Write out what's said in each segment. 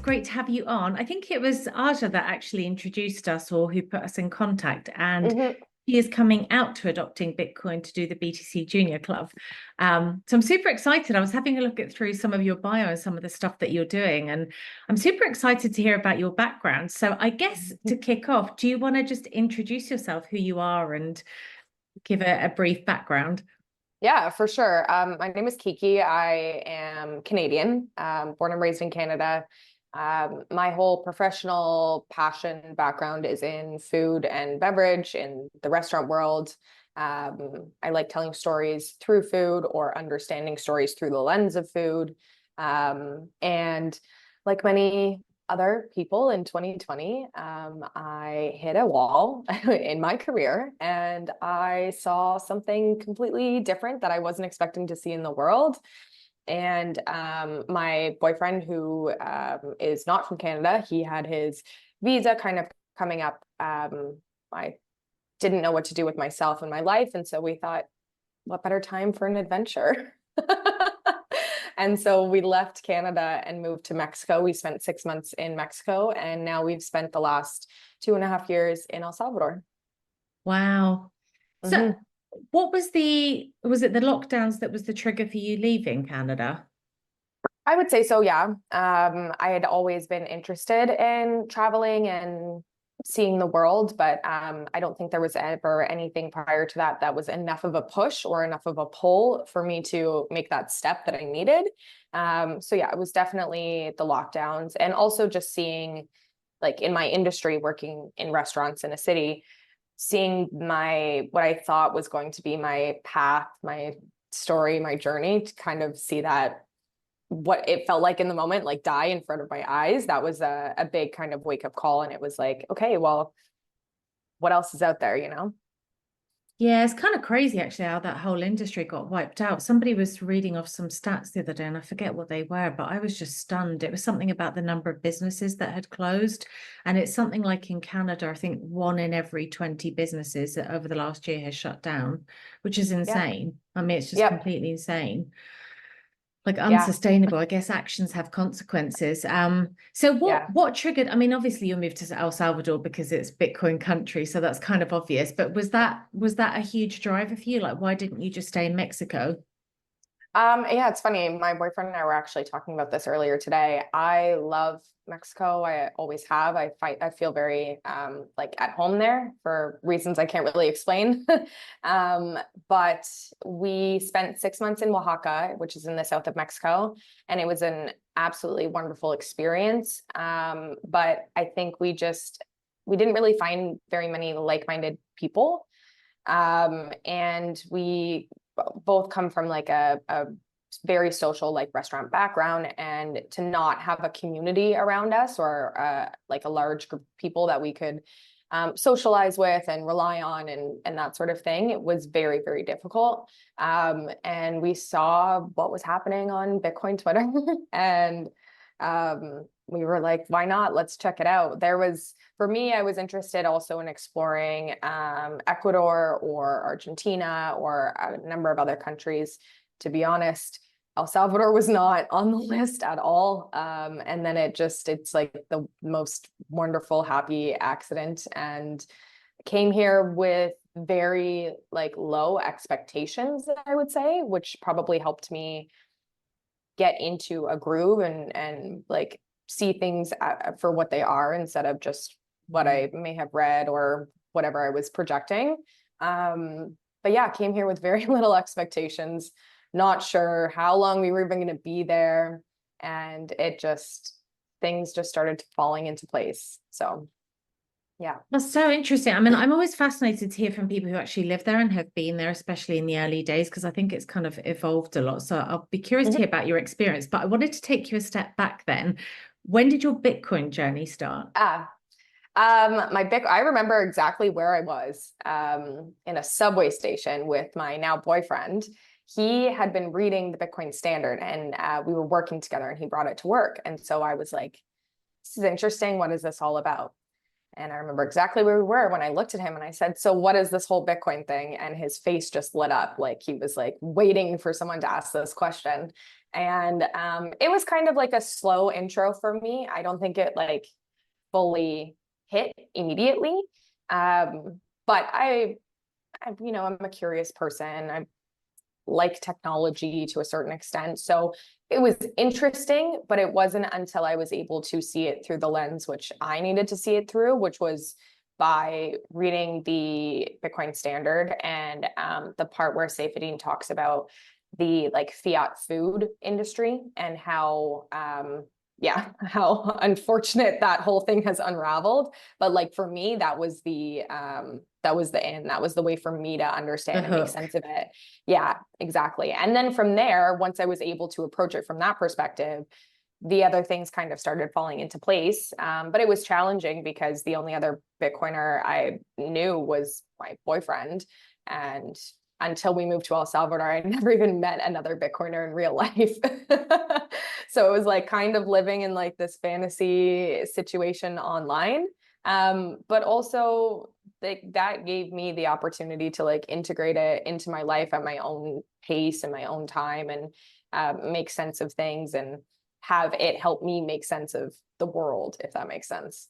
great to have you on. I think it was Aja that actually introduced us or who put us in contact, and Hmm. he is coming out to adopting Bitcoin to do the BTC Junior Club. So I'm super excited. I was having a look at through some of your bio and some of the stuff that you're doing, and I'm super excited to hear about your background. So I guess to kick off, do you want to just introduce yourself, who you are, and give a brief background? Yeah, for sure. My name is Kiki. I am Canadian, born and raised in Canada. My whole professional passion background is in food and beverage in the restaurant world. I like telling stories through food or understanding stories through the lens of food. And like many other people in 2020, I hit a wall in my career and I saw something completely different that I wasn't expecting to see in the world. And my boyfriend, who is not from Canada, he had his visa kind of coming up. I didn't know what to do with myself and my life. And so we thought, what better time for an adventure? And so we left Canada and moved to Mexico. We spent 6 months in Mexico, and now we've spent the last 2.5 years in El Salvador. Wow. So Hmm. what was it the lockdowns that was the trigger for you leaving Canada? I would say so, yeah. I had always been interested in traveling and seeing the world, but I don't think there was ever anything prior to that that was enough of a push or enough of a pull for me to make that step that I needed. So yeah, it was definitely the lockdowns, and also just seeing, like in my industry, working in restaurants in a city, seeing what I thought was going to be my path, my story, my journey, to kind of see that what it felt like in the moment, like die in front of my eyes. That was a big kind of wake up call. And it was like, okay, well, what else is out there, you know? Yeah, it's kind of crazy actually how that whole industry got wiped out. Somebody was reading off some stats the other day, and I forget what they were, but I was just stunned. It was something about the number of businesses that had closed. And it's something like in Canada, I think 1 in every 20 businesses over the last year has shut down, which is Yeah. insane. I mean, it's just Yep. completely insane. Like Yeah. unsustainable. I guess actions have consequences. So Yeah. what triggered? I mean, obviously you moved to El Salvador because it's Bitcoin country, so that's kind of obvious. But was that a huge driver for you? Like, why didn't you just stay in Mexico? Yeah, it's funny. My boyfriend and I were actually talking about this earlier today. I love Mexico. I always have. I feel very like at home there for reasons I can't really explain. Um, but we spent 6 months in Oaxaca, which is in the south of Mexico, and it was an absolutely wonderful experience. But I think we didn't really find very many like-minded people. And we both come from like a very social like restaurant background, and to not have a community around us, or like a large group of people that we could socialize with and rely on, and that sort of thing, it was very, very difficult. And we saw what was happening on Bitcoin Twitter and we were like, why not? Let's check it out. For me, I was interested also in exploring Ecuador or Argentina or a number of other countries. To be honest, El Salvador was not on the list at all. And then it's like the most wonderful, happy accident, and came here with very like low expectations, I would say, which probably helped me get into a groove and like see things for what they are, instead of just what I may have read or whatever I was projecting. But yeah, came here with very little expectations, not sure how long we were even going to be there. And things just started falling into place. So yeah. That's so interesting. I mean, I'm always fascinated to hear from people who actually live there and have been there, especially in the early days, because I think it's kind of evolved a lot. So I'll be curious to Mhm. hear about your experience. But I wanted to take you a step back then. When did your Bitcoin journey start? Ah, I remember exactly where I was, in a subway station with my now boyfriend. He had been reading the Bitcoin Standard, and we were working together, and he brought it to work. And so I was like, this is interesting. What is this all about? And I remember exactly where we were when I looked at him and I said, so what is this whole Bitcoin thing? And his face just lit up, like he was like waiting for someone to ask this question. And it was kind of like a slow intro for me. I don't think it like fully hit immediately. But I'm a curious person. I like technology to a certain extent. So it was interesting, but it wasn't until I was able to see it through the lens which I needed to see it through, which was by reading the Bitcoin Standard and the part where Saifedean talks about the like fiat food industry and how how unfortunate that whole thing has unraveled. But like for me, that was the end. That was the way for me to understand and make sense of it. Yeah, exactly. And then from there, once I was able to approach it from that perspective, the other things kind of started falling into place. But it was challenging because the only other Bitcoiner I knew was my boyfriend. And until we moved to El Salvador, I never even met another Bitcoiner in real life. So it was like kind of living in like this fantasy situation online. But also that gave me the opportunity to like integrate it into my life at my own pace and my own time and make sense of things and have it help me make sense of the world, if that makes sense.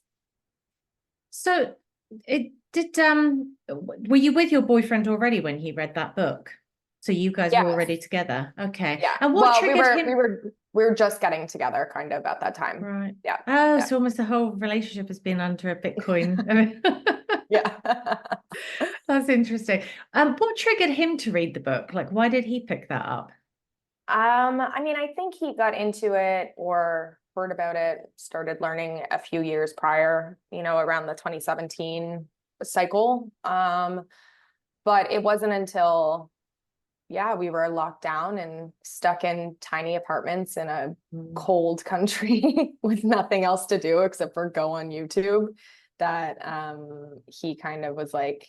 So it did were you with your boyfriend already when he read that book? So you guys were Yes. already together. Okay. Yeah. And what Well, triggered him? we were just getting together kind of at that time. Right. Yeah. Oh, Yeah. so almost the whole relationship has been under a Bitcoin. Yeah. That's interesting. What triggered him to read the book? Like, why did he pick that up? I mean, I think he got into it or heard about it, started learning a few years prior, around the 2017 cycle. But it wasn't until, yeah, we were locked down and stuck in tiny apartments in a cold country with nothing else to do except for go on YouTube that he kind of was like,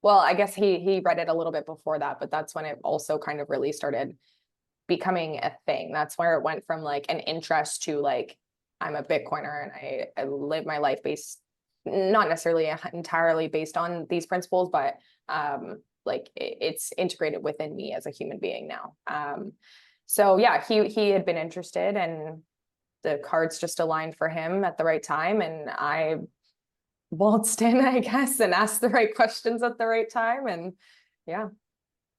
well, I guess he read it a little bit before that, but that's when it also kind of really started becoming a thing. That's where it went from like an interest to like, I'm a Bitcoiner and I live my life based, not necessarily entirely based on these principles, but like it's integrated within me as a human being now. So yeah, he had been interested and the cards just aligned for him at the right time. And I waltzed in, I guess, and asked the right questions at the right time. And yeah.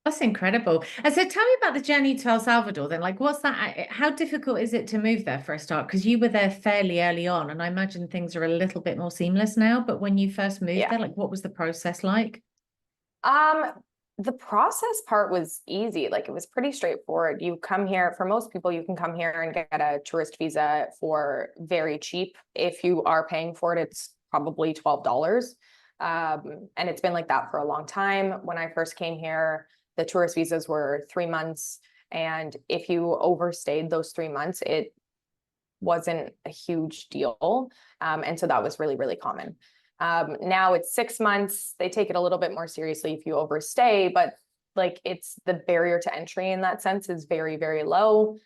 That's incredible. And so tell me about the journey to El Salvador then. Like, what's that? How difficult is it to move there for a start? Because you were there fairly early on, and I imagine things are a little bit more seamless now. But when you first moved there, like, what was the process like? The process part was easy. Like it was pretty straightforward. You come here, for most people, you can come here and get a tourist visa for very cheap. If you are paying for it, it's probably $12. And it's been like that for a long time. When I first came here, the tourist visas were 3 months. And if you overstayed those 3 months, it wasn't a huge deal. And so that was really, really common. Now it's 6 months. They take it a little bit more seriously if you overstay, but like it's the barrier to entry in that sense is very, very low.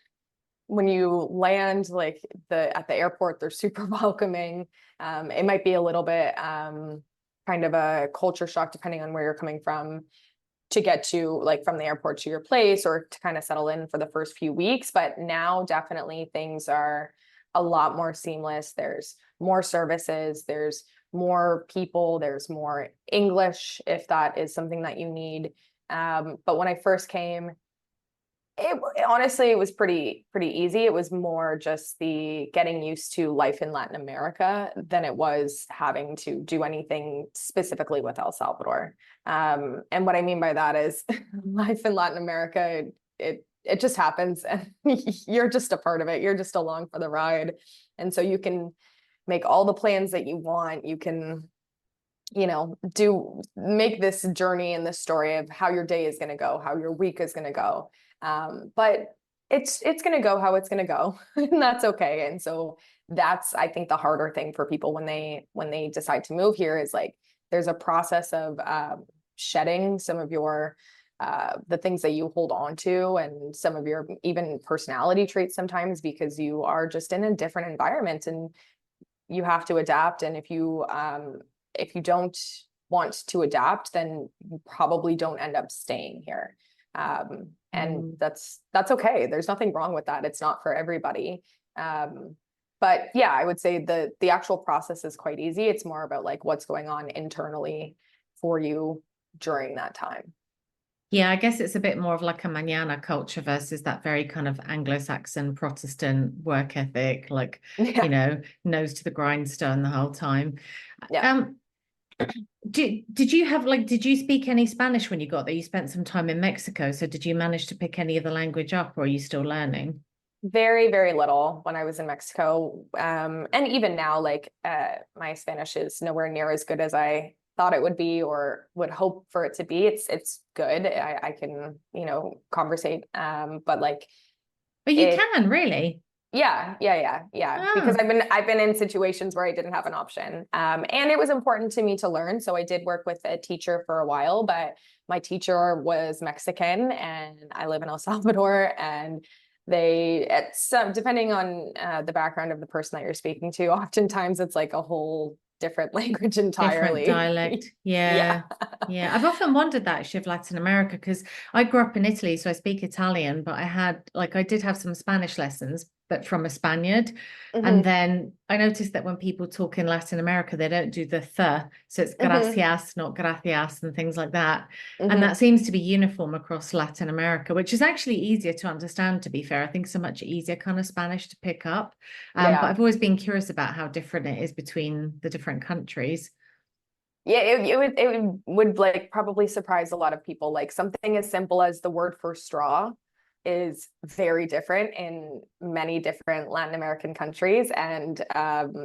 When you land like at the airport, they're super welcoming. It might be a little bit kind of a culture shock depending on where you're coming from to get to like from the airport to your place or to kind of settle in for the first few weeks. But now definitely things are a lot more seamless. There's more services, there's more people, there's more English if that is something that you need. But when I first came, honestly, it was pretty easy. It was more just the getting used to life in Latin America than it was having to do anything specifically with El Salvador. And what I mean by that is life in Latin America, it just happens and you're just a part of it. You're just along for the ride. And so you can make all the plans that you want. You can, make this journey and this story of how your day is going to go, how your week is going to go. But it's going to go how it's going to go, and that's okay. And so that's, I think, the harder thing for people when they decide to move here is like there's a process of shedding some of your the things that you hold on to and some of your even personality traits sometimes because you are just in a different environment and you have to adapt. And if you don't want to adapt, then you probably don't end up staying here. And that's okay. There's nothing wrong with that. It's not for everybody. But yeah, I would say the actual process is quite easy. It's more about like what's going on internally for you during that time. Yeah, I guess it's a bit more of like a manana culture versus that very kind of Anglo-Saxon Protestant work ethic, like, Yeah. nose to the grindstone the whole time. Yeah. Um, did you have like, did you speak any Spanish when you got there? You spent some time in Mexico, so did you manage to pick any of the language up, or are you still learning? Very, very little when I was in Mexico. And even now, like my Spanish is nowhere near as good as I thought it would be or would hope for it to be. It's good. I can, conversate. But like But you it, can, really? yeah. Because Oh, I've been in situations where I didn't have an option. And it was important to me to learn. So I did work with a teacher for a while, but my teacher was Mexican and I live in El Salvador, and depending on the background of the person that you're speaking to, oftentimes it's like a whole different language different entirely. dialect. Yeah. Yeah. Yeah. I've often wondered that actually of Latin America, because I grew up in Italy, so I speak Italian, but I did have some Spanish lessons, but from a Spaniard. And Hmm. then I noticed that when people talk in Latin America, they don't do the th. So it's Hmm. gracias, not gracias, and things like that. And that Hmm. seems to be uniform across Latin America, which is actually easier to understand, to be fair. I think so much easier kind of Spanish to pick up. But Yeah. I've always been curious about how different it is between the different countries. Yeah, it would like probably surprise a lot of people. Like something as simple as the word for straw is very different in many different Latin American countries, and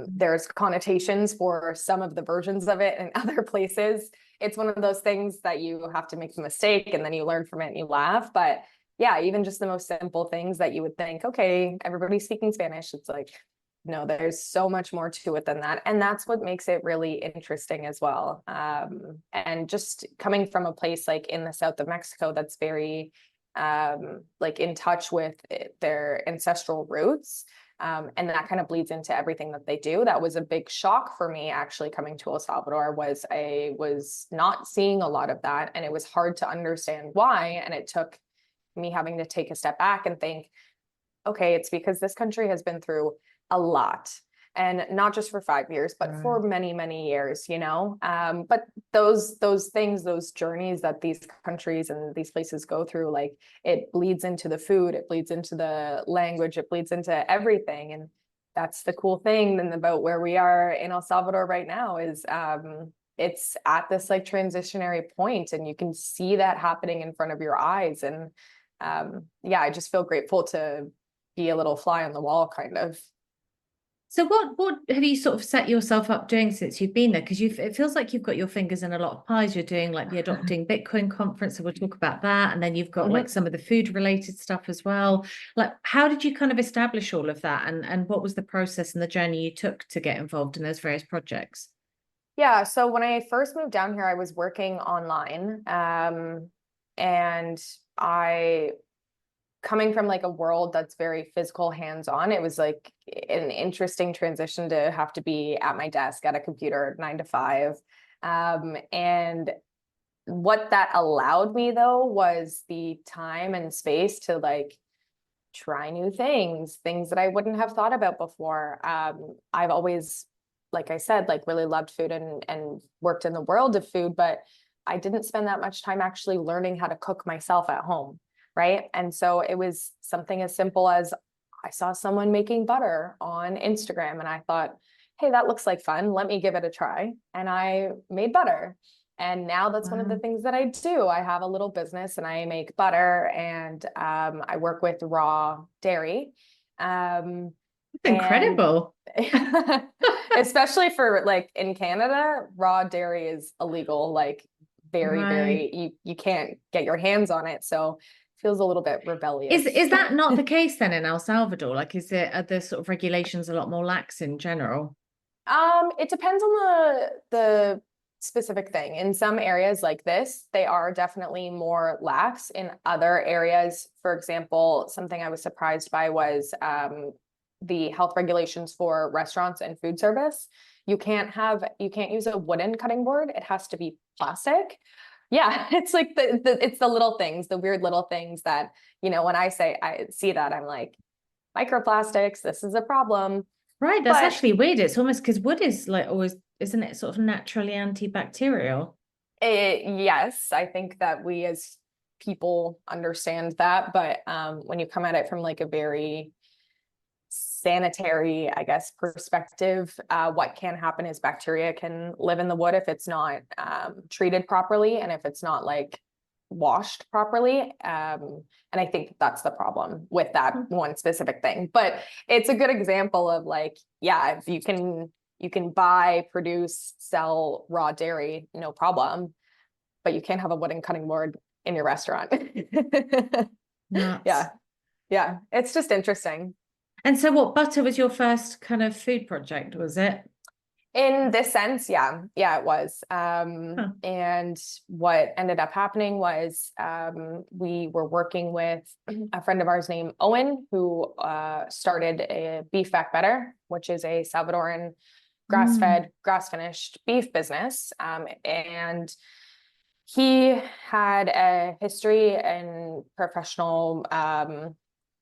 there's connotations for some of the versions of it in other places. It's one of those things that you have to make a mistake and then you learn from it and you laugh. But yeah, even just the most simple things that you would think, okay, everybody's speaking Spanish. It's like, no, there's so much more to it than that. And that's what makes it really interesting as well. And just coming from a place like in the south of Mexico that's very like in touch with their ancestral roots. And that kind of bleeds into everything that they do. That was a big shock for me actually coming to El Salvador. Was I was not seeing a lot of that, and it was hard to understand why. And it took me having to take a step back and think, okay, it's because this country has been through a lot, and not just for 5 years, but for Right. many, many years. But those things, those journeys that these countries and these places go through, like it bleeds into the food, it bleeds into the language, it bleeds into everything. And that's the cool thing then about where we are in El Salvador right now is it's at this like transitionary point, and you can see that happening in front of your eyes. And yeah, I just feel grateful to be a little fly on the wall, kind of. So what have you sort of set yourself up doing since you've been there? Because it feels like you've got your fingers in a lot of pies. You're doing like the Adopting Bitcoin conference, so we'll talk about that. And then you've got like Mhm. some of the food related stuff as well. Like, how did you kind of establish all of that? And what was the process and the journey you took to get involved in those various projects? Yeah, so when I first moved down here, I was working online. And I coming from like a world that's very physical, hands-on, it was like an interesting transition to have to be at my desk at a computer 9 to 5. And what that allowed me though was the time and space to like try new things that I wouldn't have thought about before. I've always, like I said, like really loved food and worked in the world of food, but I didn't spend that much time actually learning how to cook myself at home, right? And so it was something as simple as I saw someone making butter on Instagram and I thought, hey, that looks like fun. Let me give it a try. And I made butter. And now that's one of the Wow, things that I do. I have a little business and I make butter, and I work with raw dairy. Um, that's and incredible. especially for like in Canada, raw dairy is illegal, like very, Right. very, you can't get your hands on it. So it feels a little bit rebellious. Is that not the case then in El Salvador? Like, are the sort of regulations a lot more lax in general? It depends on the specific thing. In some areas like this, they are definitely more lax. In other areas, for example, something I was surprised by was the health regulations for restaurants and food service. You can't use a wooden cutting board. It has to be plastic. Yeah, it's like it's the little things, the weird little things that, when I see that, I'm like, microplastics, this is a problem. Right, that's But actually weird. It's almost because wood is like always, isn't it sort of naturally antibacterial? yes, I think that we as people understand that. But when you come at it from like a very sanitary, I guess, perspective, what can happen is bacteria can live in the wood if it's not treated properly and if it's not like washed properly. And I think that's the problem with that one specific thing. But it's a good example of like, yeah, if you can buy, produce, sell raw dairy, no problem, but you can't have a wooden cutting board in your restaurant. Nuts. Yeah, yeah, it's just interesting. And so what, butter was your first kind of food project, was it? In this sense, yeah, yeah, it was. Huh. And what ended up happening was we were working with a friend of ours named Owen, who started a Beef Back Better, which is a Salvadoran Mm. grass-fed, grass-finished beef business. And he had a history and professional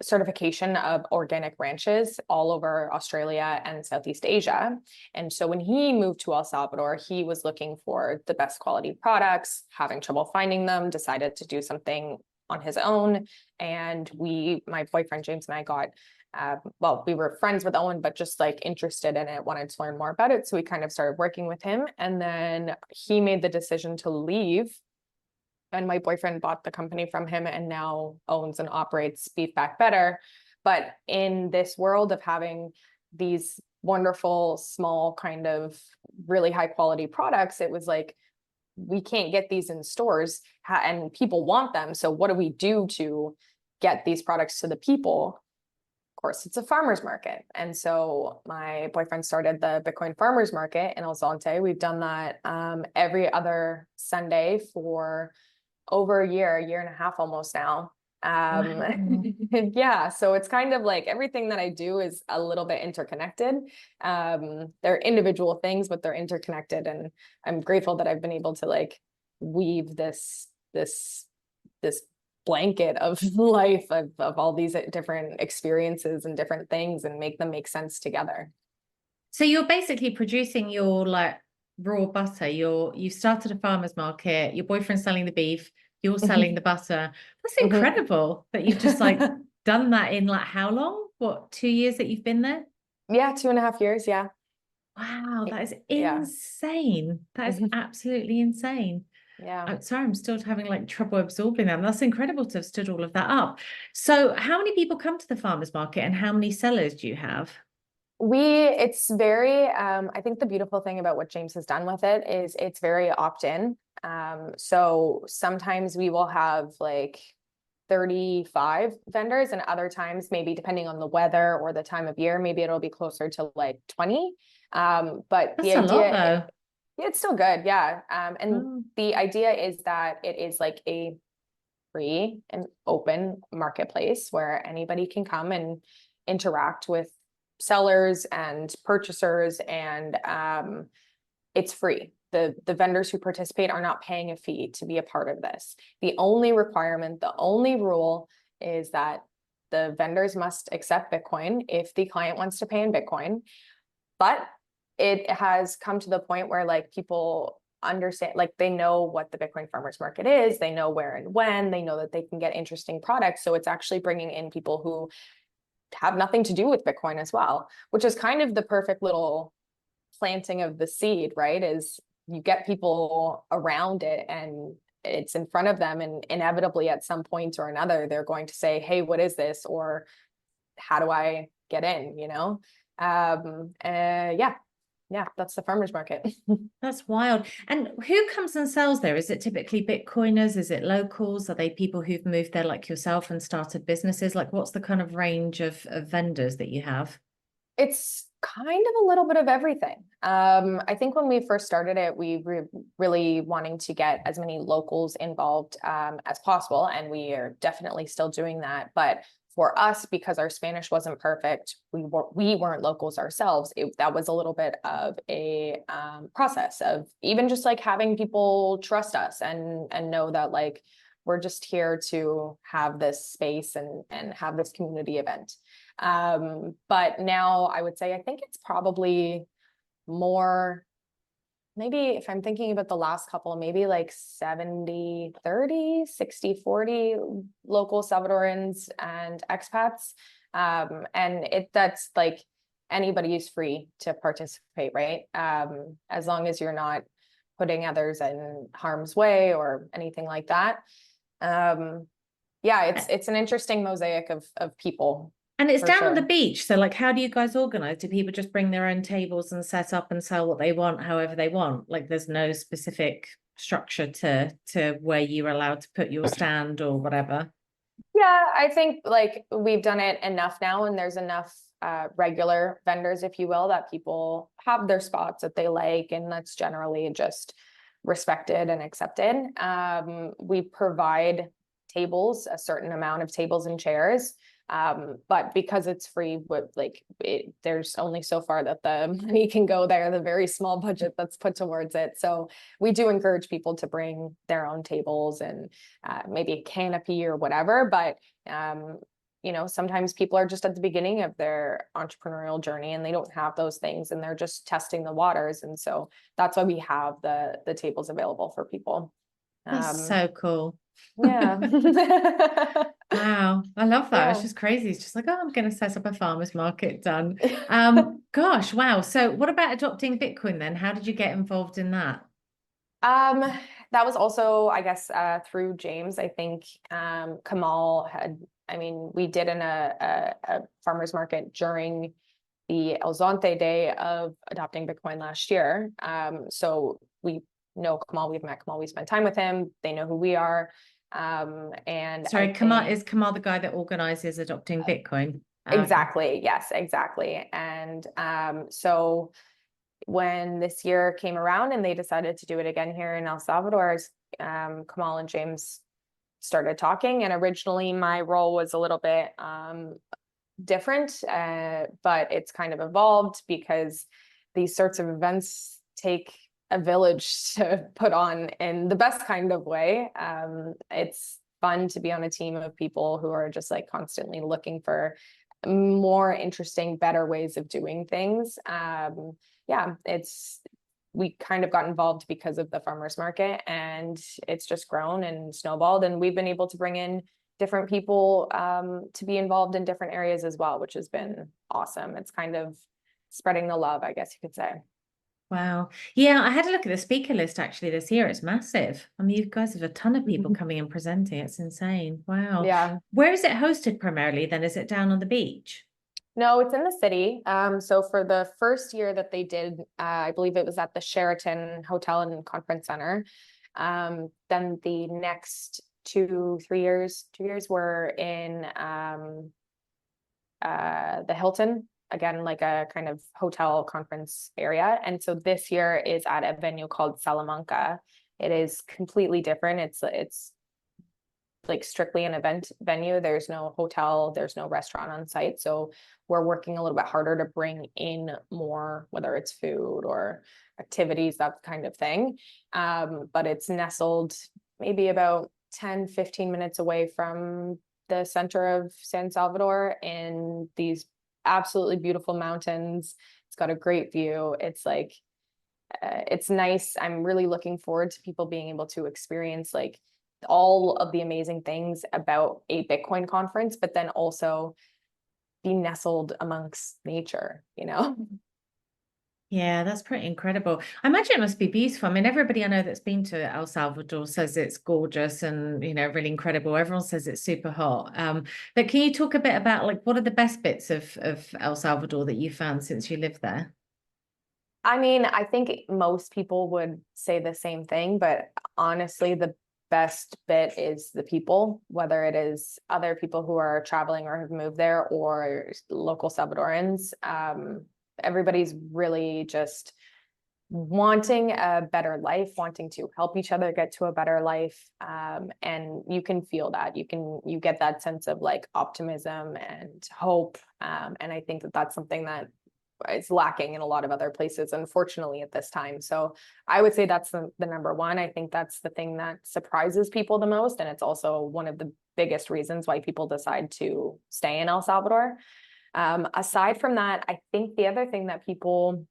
certification of organic ranches all over Australia and Southeast Asia. And so when he moved to El Salvador, he was looking for the best quality products, having trouble finding them, decided to do something on his own. And my boyfriend James and I got well, we were friends with Owen, but just like interested in it, wanted to learn more about it. So we kind of started working with him. And then he made the decision to leave. And my boyfriend bought the company from him and now owns and operates Beef Back Better. But in this world of having these wonderful, small, kind of really high quality products, it was like, we can't get these in stores and people want them. So what do we do to get these products to the people? Of course, it's a farmer's market. And so my boyfriend started the Bitcoin farmer's market in El Zonte. We've done that every other Sunday for over a year and a half almost now. Wow. Yeah, so it's kind of like everything that I do is a little bit interconnected. They're individual things, but they're interconnected. And I'm grateful that I've been able to like weave this blanket of life of all these different experiences and different things and make them make sense together. So you're basically producing your like raw butter. You started a farmer's market, your boyfriend's selling the beef, you're selling the butter. That's incredible that you've just like done that in like how long? What, 2 years that you've been there? Yeah, 2.5 years. Yeah. Wow, that is Yeah. insane. That is absolutely insane. Yeah. I'm sorry, I'm still having like trouble absorbing that. That's incredible to have stood all of that up. So how many people come to the farmer's market and how many sellers do you have? It's very, I think the beautiful thing about what James has done with it is it's very opt-in. So sometimes we will have like 35 vendors and other times, maybe depending on the weather or the time of year, maybe it'll be closer to like 20. But the That's a lot idea, though. it's still good. Yeah. And Oh, the idea is that it is like a free and open marketplace where anybody can come and interact with sellers and purchasers, and it's free. The vendors who participate are not paying a fee to be a part of this. The only requirement, the only rule is that the vendors must accept Bitcoin if the client wants to pay in Bitcoin. But it has come to the point where like people understand, like they know what the Bitcoin farmers market is, they know where and when, they know that they can get interesting products. So it's actually bringing in people who have nothing to do with Bitcoin as well, which is kind of the perfect little planting of the seed, right? Is you get people around it and it's in front of them, and inevitably at some point or another, they're going to say, hey, what is this? Or how do I get in, yeah, yeah, that's the farmers market. that's wild. And who comes and sells there? Is it typically Bitcoiners? Is it locals? Are they people who've moved there like yourself and started businesses? Like what's the kind of range of vendors that you have? It's kind of a little bit of everything. I think when we first started it, we were really wanting to get as many locals involved as possible, and we are definitely still doing that. But for us, because our Spanish wasn't perfect, we weren't locals ourselves. That was a little bit of a process of even just like having people trust us and know that like we're just here to have this space and have this community event. But now I would say I think it's probably more, maybe if I'm thinking about the last couple, maybe like 70-30, 60-40 local Salvadorans and expats. And that's like anybody is free to participate, right? As long as you're not putting others in harm's way or anything like that. Yeah, it's an interesting mosaic of people. And it's down on the Sure. beach. So like, how do you guys organize? Do people just bring their own tables and set up and sell what they want, however they want? Like there's no specific structure to where you're allowed to put your stand or whatever. Yeah, I think like we've done it enough now, and there's enough regular vendors, if you will, that people have their spots that they like, and that's generally just respected and accepted. We provide tables, a certain amount of tables and chairs. But because it's free, there's only so far that the money can go there, the very small budget that's put towards it. So we do encourage people to bring their own tables and maybe a canopy or whatever. But sometimes people are just at the beginning of their entrepreneurial journey and they don't have those things and they're just testing the waters. And so that's why we have the tables available for people. That's so cool. Yeah. Wow, I love that. It's Yeah. just crazy. It's just like, oh, I'm going to set up a farmer's market, done. Gosh, wow. So what about adopting Bitcoin then? How did you get involved in that? Um, that was also, I guess, through James. I think Kamal we did a farmer's market during the El Zonte day of adopting Bitcoin last year. So we know Kamal, we've met Kamal, we spent time with him. They know who we are. And Sorry, is Kamal the guy that organizes adopting Bitcoin? exactly. Okay. Yes, exactly. And so when this year came around and they decided to do it again here in El Salvador, Kamal and James started talking. And originally my role was a little bit different, but it's kind of evolved because these sorts of events take a village to put on in the best kind of way. It's fun to be on a team of people who are just like constantly looking for more interesting, better ways of doing things. Yeah, we kind of got involved because of the farmers market, and it's just grown and snowballed, and we've been able to bring in different people to be involved in different areas as well, which has been awesome. It's kind of spreading the love, I guess you could say. Wow. Yeah, I had a look at the speaker list actually this year. It's massive. I mean, you guys have a ton of people coming and presenting. It's insane. Wow. Yeah. Where is it hosted primarily then? Is it down on the beach? No, it's in the city. So for the first year that they did, I believe it was at the Sheraton Hotel and Conference Center. Then the next 2 years were in the Hilton, again, like a kind of hotel conference area. And so this year is at a venue called Salamanca. It is completely different. It's like strictly an event venue. There's no hotel, there's no restaurant on site. So we're working a little bit harder to bring in more, whether it's food or activities, that kind of thing. But it's nestled maybe about 10-15 minutes away from the center of San Salvador in these absolutely beautiful mountains. It's got a great view. It's like, it's nice. I'm really looking forward to people being able to experience like all of the amazing things about a Bitcoin conference, but then also be nestled amongst nature, you know? Yeah, that's pretty incredible. I imagine it must be beautiful. I mean, everybody I know that's been to El Salvador says it's gorgeous and, really incredible. Everyone says it's super hot. But can you talk a bit about like what are the best bits of El Salvador that you found since you lived there? I mean, I think most people would say the same thing, but honestly, the best bit is the people, whether it is other people who are traveling or have moved there or local Salvadorans. Everybody's really just wanting a better life, wanting to help each other get to a better life. And you can feel that. You get that sense of like optimism and hope. And I think that that's something that is lacking in a lot of other places, unfortunately, at this time. So I would say that's the number one. I think that's the thing that surprises people the most. And it's also one of the biggest reasons why people decide to stay in El Salvador. Aside from that, I think the other thing that people,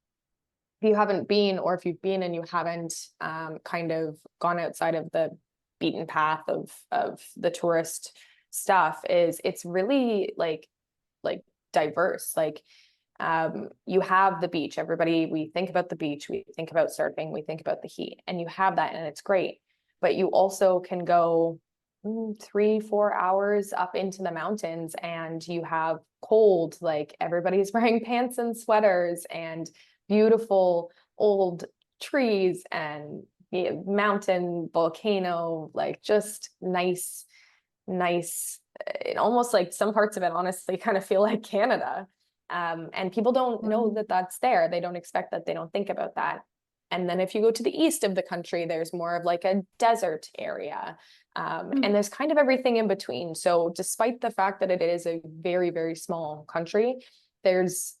if you haven't been, or if you've been and you haven't kind of gone outside of the beaten path of the tourist stuff, is it's really like diverse. Like you have the beach. Everybody, we think about the beach, we think about surfing, we think about the heat, and you have that, and it's great. But you also can go 3-4 hours up into the mountains, and you have cold, like everybody's wearing pants and sweaters, and beautiful old trees and mountain, volcano, like just nice. It almost, like some parts of it honestly kind of feel like Canada. And people don't know that that's there. They don't expect that. They don't think about that. And then if you go to the east of the country, there's more of like a desert area. And there's kind of everything in between. So despite the fact that it is a very, very small country, there's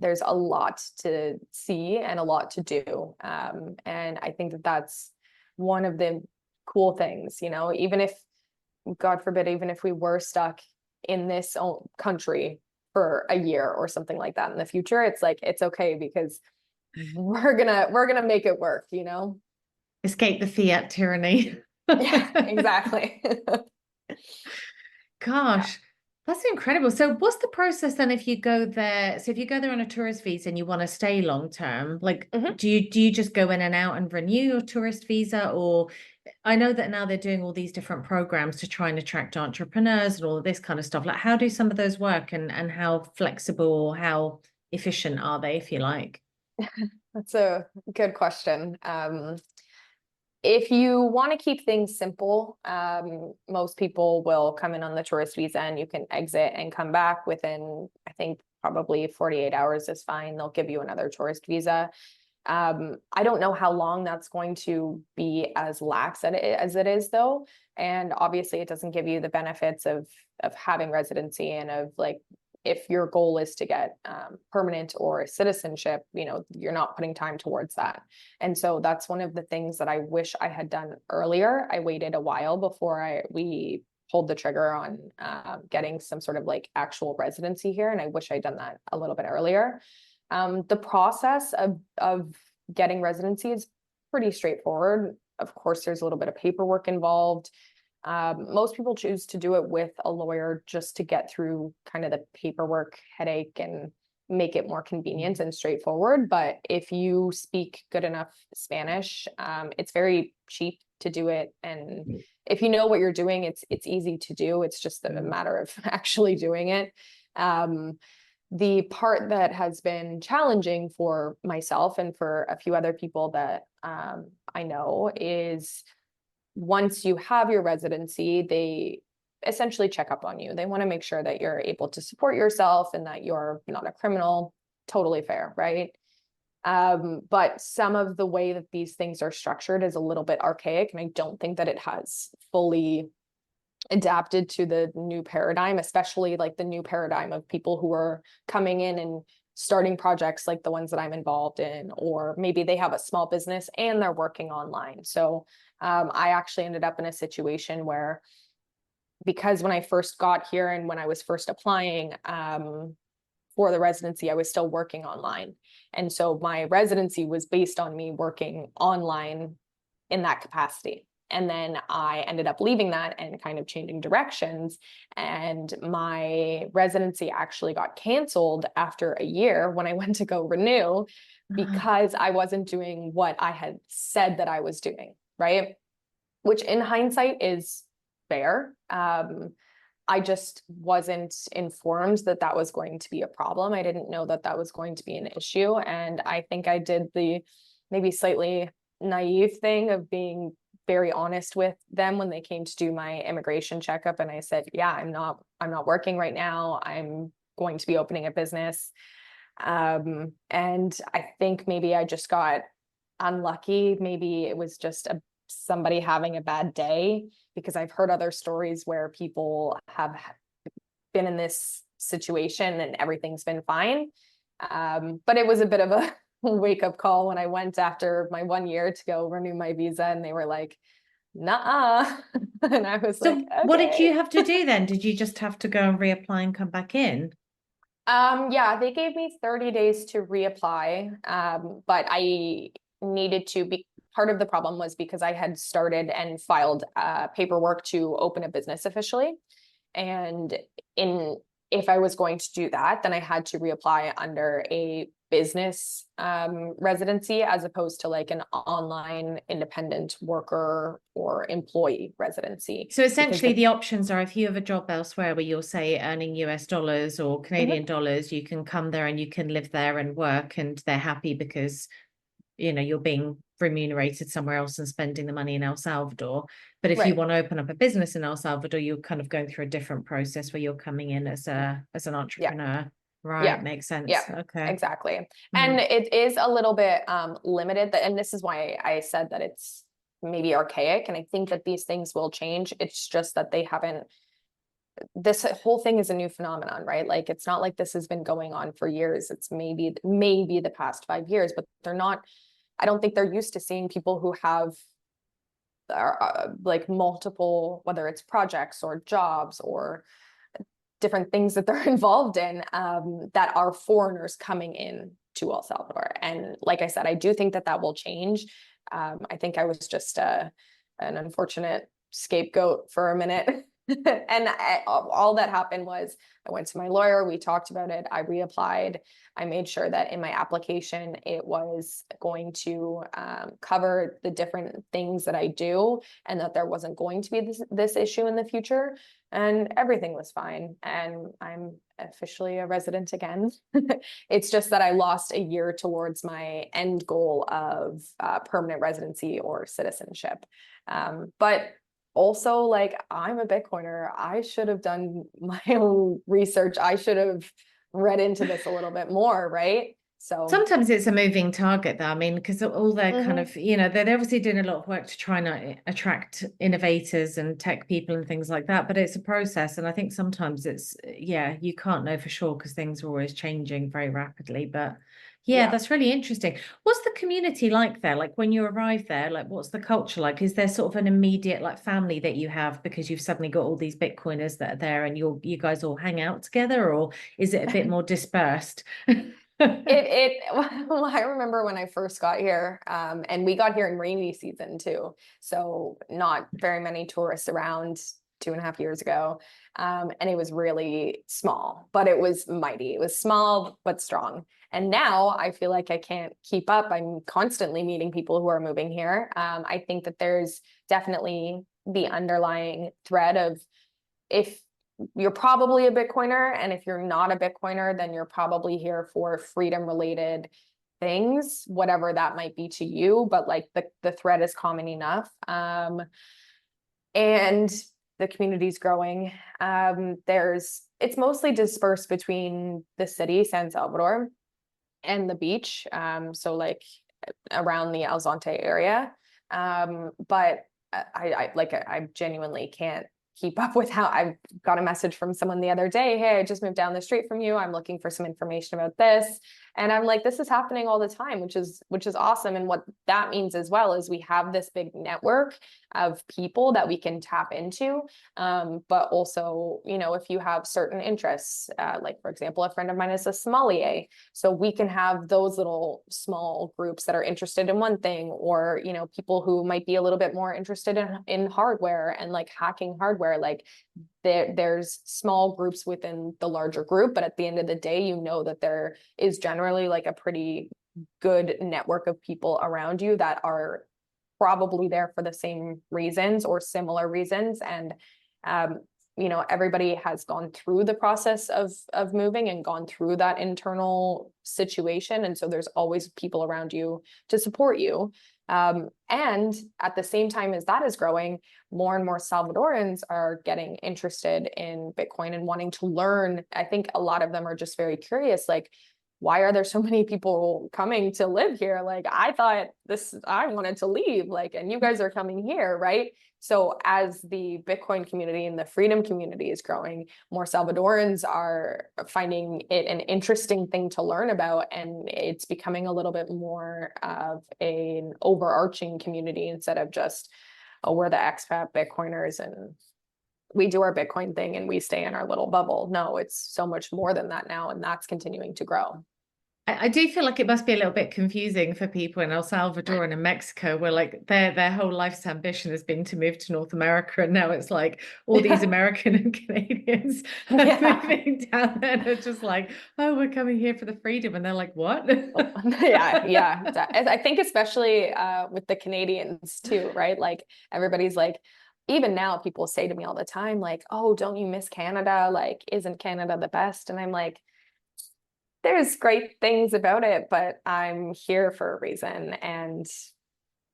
a lot to see and a lot to do. And I think that that's one of the cool things, you know, even if, God forbid, even if we were stuck in this country for a year or something like that in the future, it's like, it's okay, because we're gonna make it work, you know? Escape the fiat tyranny. Yeah, exactly. Gosh, that's incredible. So what's the process then if you go there? So if you go there on a tourist visa and you want to stay long term, like do you just go in and out and renew your tourist visa? Or I know that now they're doing all these different programs to try and attract entrepreneurs and all of this kind of stuff. Like how do some of those work, and how flexible, how efficient are they, if you like? That's a good question. If you want to keep things simple, most people will come in on the tourist visa, and you can exit and come back within, I think, probably 48 hours is fine. They'll give you another tourist visa. I don't know how long that's going to be as lax as it is, though. And obviously it doesn't give you the benefits of having residency, and of like, if your goal is to get permanent or citizenship, you know, you're not putting time towards that. And so that's one of the things that I wish I had done earlier. I waited a while before we pulled the trigger on getting some sort of like actual residency here. And I wish I'd done that a little bit earlier. The process of getting residency is pretty straightforward. Of course, there's a little bit of paperwork involved. Most people choose to do it with a lawyer just to get through kind of the paperwork headache and make it more convenient and straightforward. But if you speak good enough Spanish, it's very cheap to do it. And if you know what you're doing, it's easy to do. It's just a matter of actually doing it. The part that has been challenging for myself and for a few other people that I know is, once you have your residency, they essentially check up on you. They want to make sure that you're able to support yourself and that you're not a criminal. Totally fair, right? But some of the way that these things are structured is a little bit archaic, and I don't think that it has fully adapted to the new paradigm, especially like the new paradigm of people who are coming in and starting projects like the ones that I'm involved in, or maybe they have a small business and they're working online. So I actually ended up in a situation where, because when I first got here and when I was first applying for the residency, I was still working online. And so my residency was based on me working online in that capacity. And then I ended up leaving that and kind of changing directions. And my residency actually got canceled after a year when I went to go renew, because I wasn't doing what I had said that I was doing, right? Which in hindsight is fair. I just wasn't informed that that was going to be a problem. I didn't know that that was going to be an issue. And I think I did the maybe slightly naive thing of being very honest with them when they came to do my immigration checkup. And I said, yeah, I'm not working right now. I'm going to be opening a business. And I think maybe I just got unlucky. Maybe it was just somebody having a bad day, because I've heard other stories where people have been in this situation and everything's been fine. But it was a bit of a wake up call when I went after my 1 year to go renew my visa, and they were like, "Nuh-uh." And I was So like, what did you okay. have to do then? Did you just have to go and reapply and come back in? Yeah, they gave me 30 days to reapply. But I needed to be part of the problem was because I had started and filed paperwork to open a business officially. And in if I was going to do that, then I had to reapply under a business residency, as opposed to like an online independent worker or employee residency. So Because essentially, the options are if you have a job elsewhere where you're, say, earning US dollars or Canadian Mhm. dollars, you can come there and you can live there and work, and they're happy because, you're being remunerated somewhere else and spending the money in El Salvador. But if you Right. want to open up a business in El Salvador, you're kind of going through a different process where you're coming in as an Yeah. entrepreneur. Right, Yeah. makes Yeah, sense. Okay. exactly. And Mm. it is a little bit limited, and this is why I said that it's maybe archaic. And I think that these things will change. It's just that they haven't, this whole thing is a new phenomenon, right? Like, it's not like this has been going on for years. It's maybe the past 5 years, but they're not, I don't think they're used to seeing people who have like multiple, whether it's projects or jobs or different things that they're involved in, that are foreigners coming in to El Salvador. And like I said, I do think that that will change. I think I was just an unfortunate scapegoat for a minute. And all that happened was I went to my lawyer, we talked about it, I reapplied. I made sure that in my application it was going to cover the different things that I do, and that there wasn't going to be this issue in the future, and everything was fine. And I'm officially a resident again. It's just that I lost a year towards my end goal of permanent residency or citizenship. But also, like, I'm a Bitcoiner. I should have done my own research. I should have read into this a little bit more, right? So, Sometimes it's a moving target, though. I mean, because all their kind mhm. of, they're obviously doing a lot of work to try and attract innovators and tech people and things like that. But it's a process. And I think sometimes you can't know for sure because things are always changing very rapidly. But yeah, Yeah. that's really interesting. What's the community like there? Like when you arrive there, like what's the culture like? Is there sort of an immediate like family that you have because you've suddenly got all these Bitcoiners that are there and you guys all hang out together, or is it a bit more dispersed? Well, I remember when I first got here, and we got here in rainy season too. So not very many tourists around 2.5 years ago. And it was really small, but it was mighty. It was small, but strong. And now I feel like I can't keep up. I'm constantly meeting people who are moving here. I think that there's definitely the underlying thread of, if you're probably a Bitcoiner, and if you're not a Bitcoiner, then you're probably here for freedom related things, whatever that might be to you. But like the thread is common enough. And the community's growing. It's mostly dispersed between the city, San Salvador, and the beach. So like around the Alzonte area. But I genuinely can't keep up with how I got a message from someone the other day. Hey, I just moved down the street from you. I'm looking for some information about this. And I'm like, this is happening all the time, which is awesome. And what that means as well is we have this big network of people that we can tap into. But also, if you have certain interests, like for example, a friend of mine is a sommelier. So we can have those little small groups that are interested in one thing, or, people who might be a little bit more interested in hardware and like hacking hardware. Like there's small groups within the larger group, but at the end of the day, that there is generally like a pretty good network of people around you that are probably there for the same reasons or similar reasons. And everybody has gone through the process of moving and gone through that internal situation, and so there's always people around you to support you. And at the same time as that is growing, more and more Salvadorans are getting interested in Bitcoin and wanting to learn. I think a lot of them are just very curious, like, why are there so many people coming to live here? Like, I thought I wanted to leave, like, and you guys are coming here, right? So as the Bitcoin community and the freedom community is growing, more Salvadorans are finding it an interesting thing to learn about, and it's becoming a little bit more of an overarching community instead of just, oh, we're the expat Bitcoiners and we do our Bitcoin thing and we stay in our little bubble. No, it's so much more than that now, and that's continuing to grow. I do feel like it must be a little bit confusing for people in El Salvador and in Mexico, where like their whole life's ambition has been to move to North America, and now it's like all these American and Canadians are moving down there, and it's just like, oh, we're coming here for the freedom, and they're like, what? Yeah. I think especially with the Canadians too, right? Like everybody's like, even now people say to me all the time, like, oh, don't you miss Canada? Like, isn't Canada the best? And I'm like, there's great things about it, but I'm here for a reason, and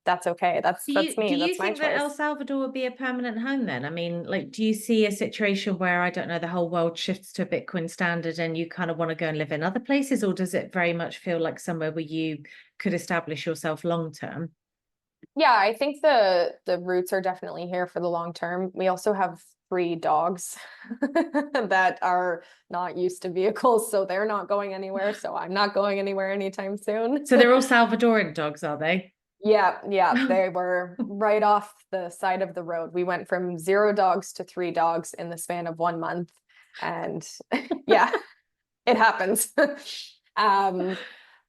that's okay. That's me. Do you That's my think that choice. El Salvador would be a permanent home then? I mean, like, do you see a situation where, I don't know, the whole world shifts to a Bitcoin standard and you kind of want to go and live in other places, or does it very much feel like somewhere where you could establish yourself long term? Yeah, I think the roots are definitely here for the long term. We also have 3 dogs that are not used to vehicles, so they're not going anywhere. So I'm not going anywhere anytime soon. So they're all Salvadorian dogs, are they? Yeah, they were right off the side of the road. We went from 0 dogs to 3 dogs in the span of 1 month. And yeah, it happens. Um,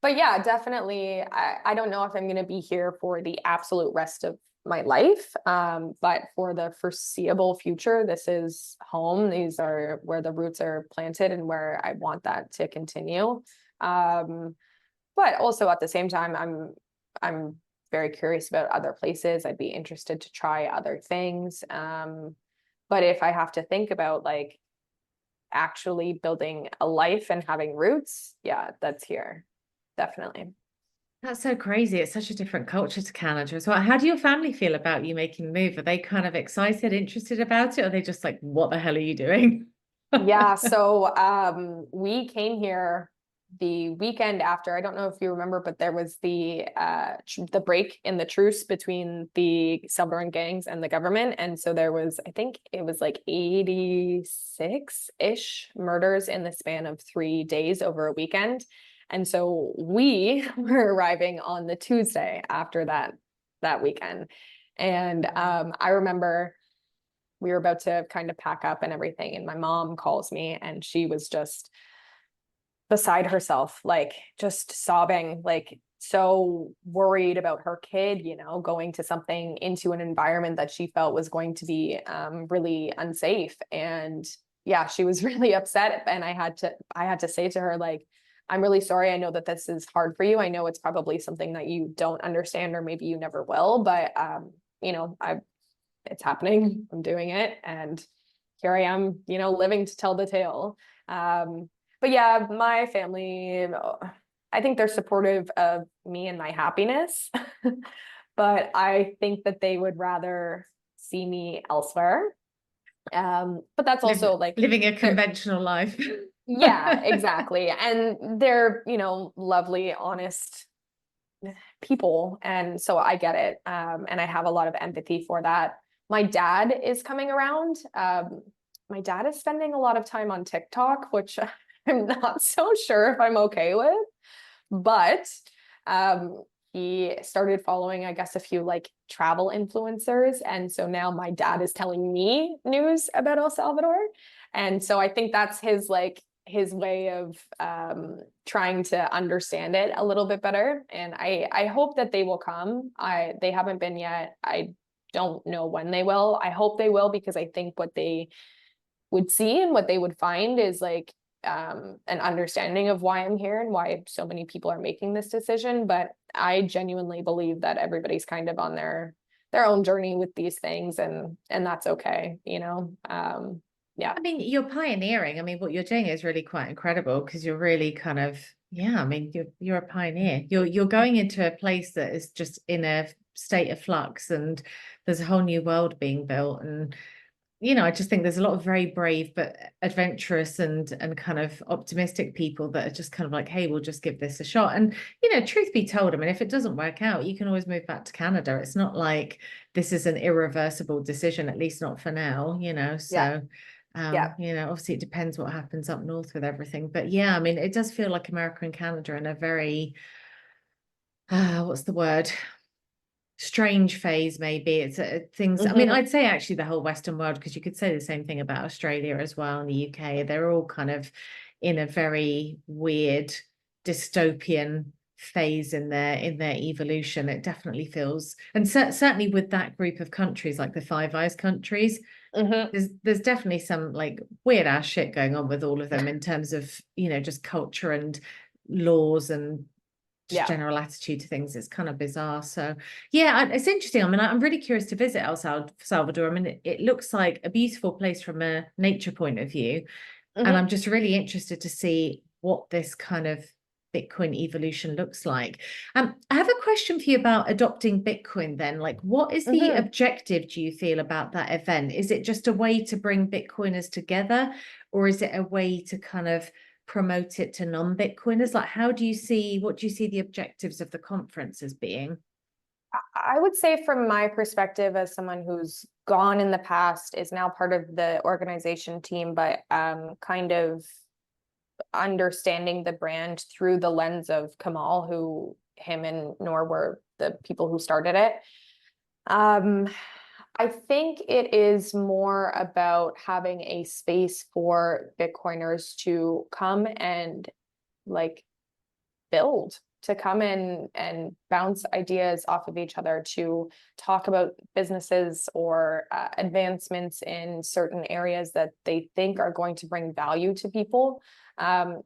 but yeah, definitely, I don't know if I'm going to be here for the absolute rest of my life. But for the foreseeable future, this is home. These are where the roots are planted and where I want that to continue. But also at the same time, I'm very curious about other places. I'd be interested to try other things. But if I have to think about like actually building a life and having roots, yeah, that's here. Definitely. That's so crazy. It's such a different culture to Canada as well. How do your family feel about you making the move? Are they kind of excited, interested about it? Or are they just like, what the hell are you doing? Yeah, so we came here the weekend after. I don't know if you remember, but there was the break in the truce between the Salvadoran gangs and the government. And so there was, I think it was like 86-ish murders in the span of 3 days over a weekend. And so we were arriving on the Tuesday after that weekend. And I remember we were about to kind of pack up and everything, and my mom calls me and she was just beside herself, like just sobbing, like so worried about her kid, going to something into an environment that she felt was going to be really unsafe. And yeah, she was really upset. And I had to say to her, like, I'm really sorry. I know that this is hard for you. I know it's probably something that you don't understand, or maybe you never will, but it's happening. I'm doing it. And here I am, living to tell the tale. But yeah, my family, I think they're supportive of me and my happiness, but I think that they would rather see me elsewhere. But that's also like living a conventional life. yeah, exactly. And they're, lovely, honest people. And so I get it. And I have a lot of empathy for that. My dad is coming around. My dad is spending a lot of time on TikTok, which I'm not so sure if I'm okay with. But he started following, I guess, a few like travel influencers. And so now my dad is telling me news about El Salvador. And so I think that's his way of trying to understand it a little bit better. And I hope that they will come. They haven't been yet. I don't know when they will. I hope they will, because I think what they would see and what they would find is like an understanding of why I'm here and why so many people are making this decision. But I genuinely believe that everybody's kind of on their own journey with these things, and that's okay, yeah. I mean, you're pioneering. I mean, what you're doing is really quite incredible, because you're really kind of, yeah, I mean, you're a pioneer. You're going into a place that is just in a state of flux, and there's a whole new world being built. And I just think there's a lot of very brave but adventurous and kind of optimistic people that are just kind of like, hey, we'll just give this a shot. And truth be told, I mean, if it doesn't work out, you can always move back to Canada. It's not like this is an irreversible decision, at least not for now. Yeah. So Yeah. obviously it depends what happens up north with everything. But yeah, I mean, it does feel like America and Canada are in a very what's the word? Strange phase, maybe. It's things, I mean, Hmm. I'd say actually the whole Western world, because you could say the same thing about Australia as well, and the UK. They're all kind of in a very weird dystopian phase in their evolution. It definitely feels, and certainly with that group of countries, like the Five Eyes countries, Hmm. there's definitely some like weird ass shit going on with all of them in terms of just culture and laws and just Yeah. general attitude to things. It's kind of bizarre. So yeah, it's interesting. I mean, I'm really curious to visit El Salvador. I mean, it looks like a beautiful place from a nature point of view, and Hmm. I'm just really interested to see what this kind of Bitcoin evolution looks like. I have a question for you about adopting Bitcoin then. Like, what is the Hmm. objective, do you feel, about that event? Is it just a way to bring Bitcoiners together, or is it a way to kind of promote it to non-Bitcoiners? Like, what do you see the objectives of the conference as being? I would say from my perspective as someone who's gone in the past, is now part of the organization team, but kind of understanding the brand through the lens of Kamal, who him and Noor were the people who started it. Um, I think it is more about having a space for Bitcoiners to come and like build, to come in and bounce ideas off of each other, to talk about businesses or advancements in certain areas that they think are going to bring value to people.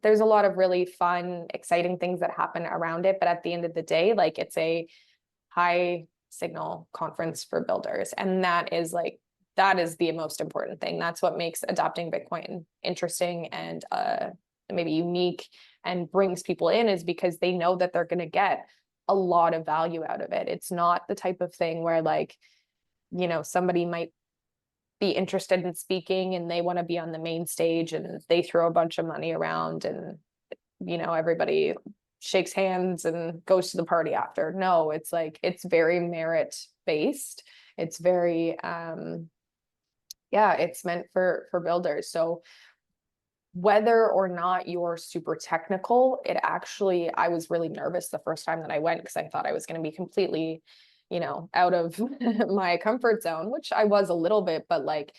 There's a lot of really fun, exciting things that happen around it, but at the end of the day, like, it's a high signal conference for builders, and that is the most important thing. That's what makes adopting Bitcoin interesting and maybe unique and brings people in, is because they know that they're going to get a lot of value out of it. It's not the type of thing where, like, somebody might be interested in speaking and they want to be on the main stage and they throw a bunch of money around and everybody shakes hands and goes to the party after. No, it's like, it's very merit based. It's very yeah, it's meant for builders. So whether or not you're super technical, I was really nervous the first time that I went, because I thought I was going to be completely, out of my comfort zone, which I was a little bit, but like,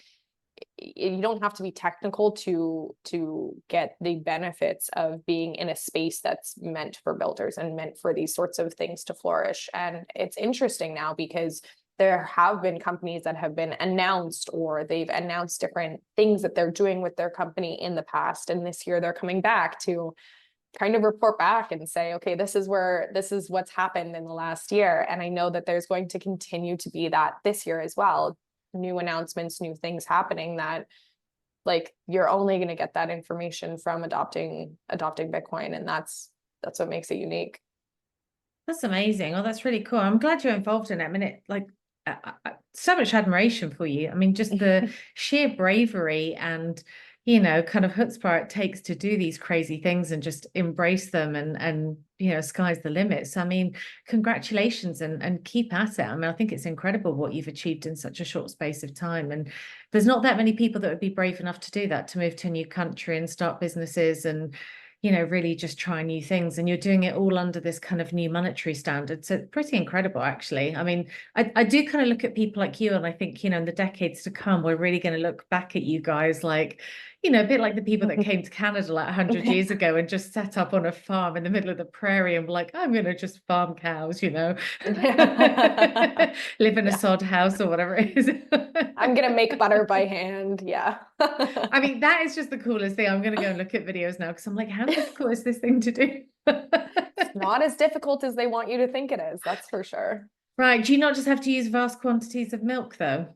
you don't have to be technical to get the benefits of being in a space that's meant for builders and meant for these sorts of things to flourish. And it's interesting now because there have been companies that have been announced, or they've announced different things that they're doing with their company in the past, and this year they're coming back to kind of report back and say, okay, this is what's happened in the last year. And I know that there's going to continue to be that this year as well. New announcements, new things happening, that like, you're only going to get that information from adopting Bitcoin. And that's what makes it unique. That's amazing. Oh, that's really cool. I'm glad you're involved in it. I mean, so much admiration for you. I mean, just the sheer bravery and, kind of chutzpah it takes to do these crazy things and just embrace them and sky's the limit. So, I mean, congratulations and keep at it. I mean, I think it's incredible what you've achieved in such a short space of time. And there's not that many people that would be brave enough to do that, to move to a new country and start businesses and really just try new things. And you're doing it all under this kind of new monetary standard. So pretty incredible, actually. I mean, I do kind of look at people like you and I think, in the decades to come, we're really going to look back at you guys like, a bit like the people that came to Canada like 100 years ago and just set up on a farm in the middle of the prairie and were like, I'm going to just farm cows, live in a Yeah. sod house or whatever it is. I'm gonna make butter by hand. Yeah. I mean, that is just the coolest thing. I'm going to go and look at videos now because I'm like, how difficult is this thing to do? It's not as difficult as they want you to think it is, that's for sure. Right. Do you not just have to use vast quantities of milk, though?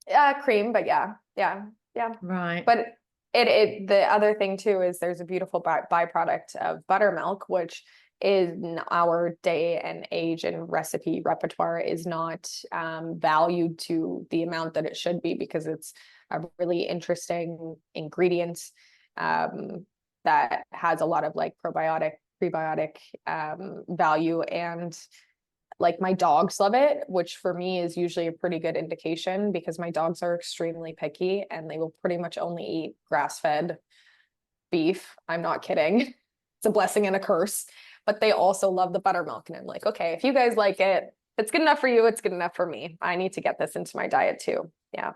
Yeah, cream, but yeah, yeah, yeah. Right. But The other thing too is there's a beautiful byproduct of buttermilk, which is in our day and age and recipe repertoire is not valued to the amount that it should be, because it's a really interesting ingredient that has a lot of like probiotic, prebiotic value. And like my dogs love it, which for me is usually a pretty good indication, because my dogs are extremely picky and they will pretty much only eat grass-fed beef. I'm not kidding. It's a blessing and a curse. But they also love the buttermilk. And I'm like, okay, if you guys like it, if it's good enough for you, it's good enough for me. I need to get this into my diet too. Yeah.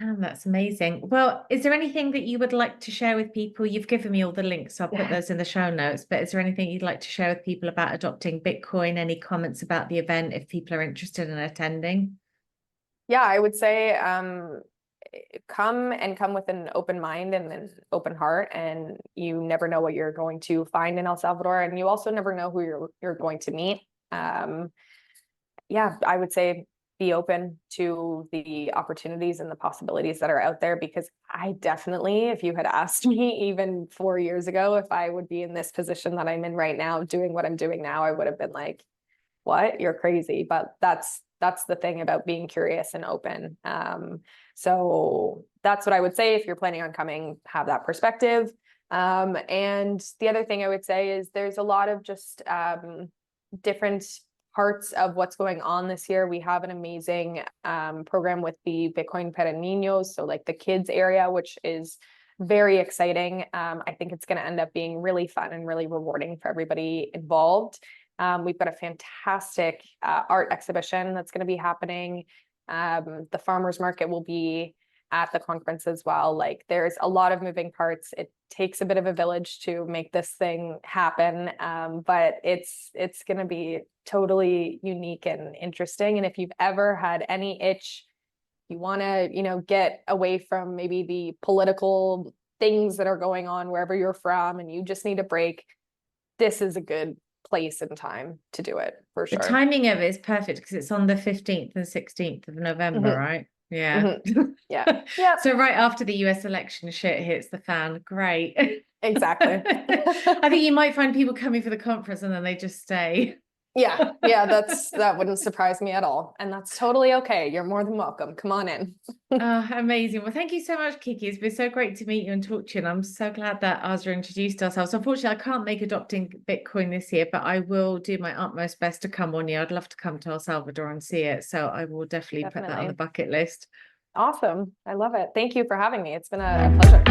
Oh, that's amazing. Well, is there anything that you would like to share with people? You've given me all the links, so I'll put those in the show notes, but is there anything you'd like to share with people about adopting Bitcoin? Any comments about the event if people are interested in attending? Yeah, I would say come with an open mind and an open heart, and you never know what you're going to find in El Salvador, and you also never know who you're going to meet. Yeah, I would say be open to the opportunities and the possibilities that are out there, because I definitely, if you had asked me even 4 years ago if I would be in this position that I'm in right now, doing what I'm doing now, I would have been like, what? You're crazy. But that's the thing about being curious and open. So that's what I would say. If you're planning on coming, have that perspective. And the other thing I would say is there's a lot of just different parts of what's going on this year. We have an amazing program with the Bitcoin para Niños, so like the kids area, which is very exciting. I think it's going to end up being really fun and really rewarding for everybody involved. We've got a fantastic art exhibition that's going to be happening. The farmers market will be at the conference as well. Like there's a lot of moving parts. It takes a bit of a village to make this thing happen. But it's going to be totally unique and interesting. And if you've ever had any itch, you want to, get away from maybe the political things that are going on wherever you're from, and you just need a break, this is a good place and time to do it for sure. The timing of it is perfect because it's on the 15th and 16th of November, right? Yeah. Yeah. Yeah. So right after the US election shit hits the fan. Great. Exactly. I think you might find people coming for the conference and then they just stay. Yeah, that wouldn't surprise me at all. And that's totally okay. You're more than welcome. Come on in. Oh, amazing. Well, thank you so much, Kiki. It's been so great to meet you and talk to you. And I'm so glad that Azra introduced ourselves. Unfortunately, I can't make adopting Bitcoin this year, but I will do my utmost best to come one year. I'd love to come to El Salvador and see it. So I will definitely put that on the bucket list. Awesome. I love it. Thank you for having me. It's been a pleasure.